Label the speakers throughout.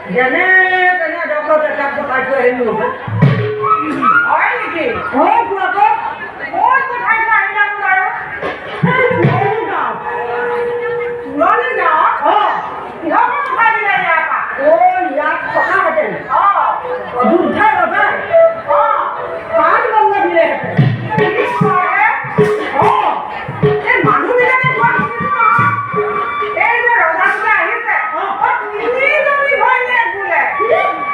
Speaker 1: যেনে তেনে ডক্টৰ চেকআপটো পাই থৈ আহিলোঁ
Speaker 2: হয় নেকি
Speaker 1: হয় কোৱাকৈ
Speaker 2: মই কোঠাইটো আহিলাম বাৰু
Speaker 1: পুৰণি গাঁও
Speaker 2: পুৰণি গাঁৱত
Speaker 1: অঁ
Speaker 2: কিহৰ পৰা উঠাই দিলে ইয়াৰ পৰা
Speaker 1: ইয়াত থকাহেঁতেন
Speaker 2: অঁ
Speaker 1: অযোধ্যাৰ ৰজাই
Speaker 2: অঁ
Speaker 1: পাণ বন্ধ দিলেহেঁতেন
Speaker 2: কি কয়
Speaker 1: অঁ
Speaker 2: এই মানুহবিলাকে কোৱা শুনিছো নহয় এই যে ৰজাটোলে আহিছে তিনিজনী ঘৈণীয়েক বোলে তিনিজনী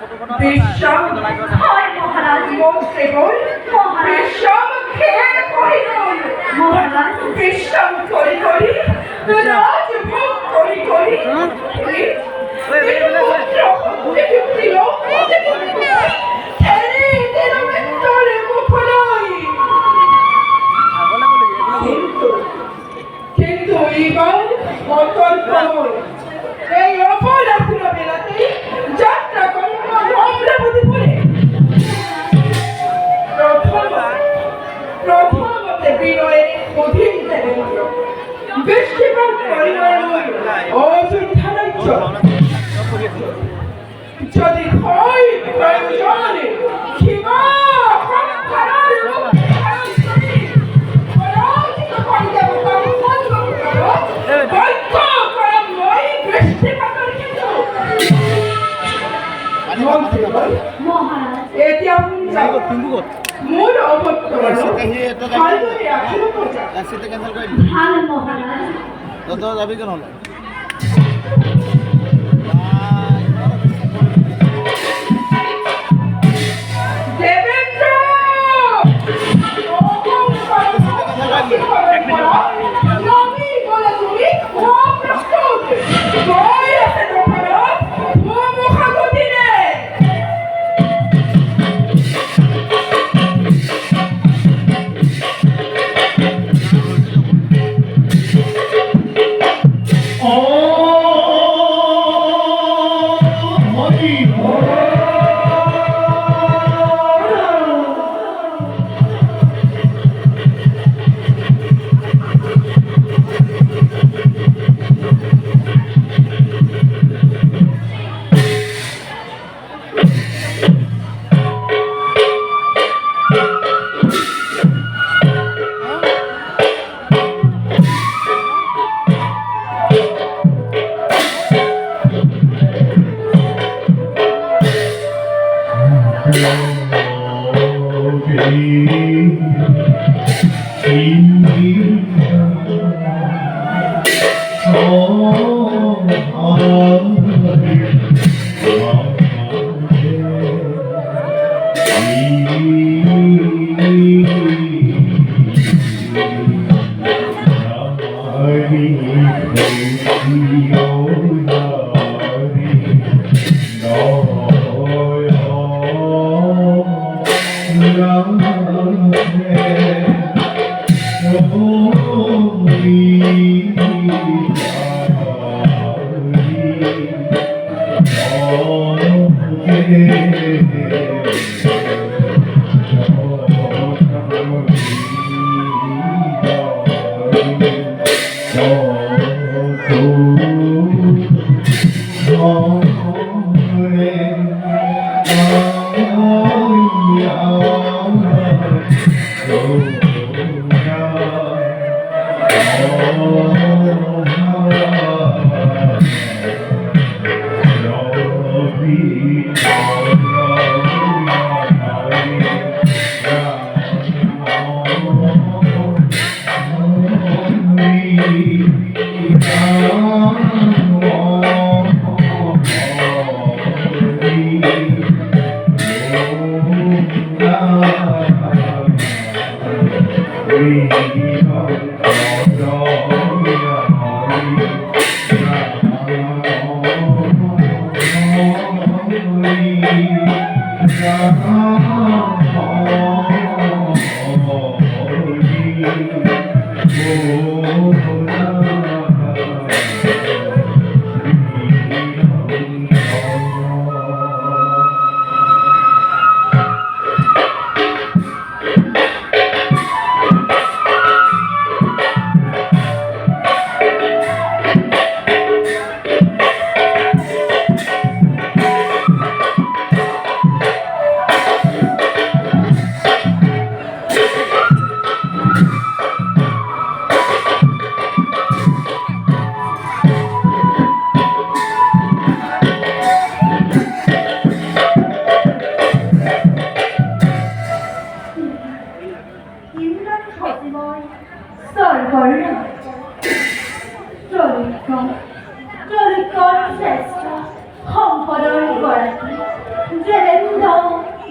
Speaker 2: বিষম
Speaker 3: হয় মহারাজ
Speaker 2: মন্ত্রে বল বিষম খেয়ে করি
Speaker 3: মহারাজ
Speaker 2: বিষম করি করি রাজভোগ করি করি কিন্তু এইবার অতর্ক এই অপরাধীর বেলাতেই যাত্রা করব অমরাবতী পুরে প্রথমতে বিনয়ের অধীন থেকে বৃষ্টিপাত পরিণয় অযোধ্যা রাজ্য যদি হয় প্রয়োজনে সীমা সংসারের রূপ ধারণ করি পরাজিত করে দেব তবে বৈক্য করম নয় বৃষ্টিপাতের কিন্তু
Speaker 3: মহারাজ
Speaker 2: এটি আপনি মোর অবর্তমান ফাল্গুনে এখনো পর্যন্ত
Speaker 3: ভাল মহারাজ
Speaker 4: যাবি কেন
Speaker 2: দেবেন্দ্র নবী বলে তুমি প্রস্তুত জয় আছে তোমার মুখাগতি রে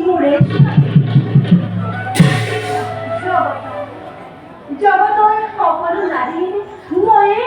Speaker 3: মোরে জগতৰ সকলো নাৰী ময়ে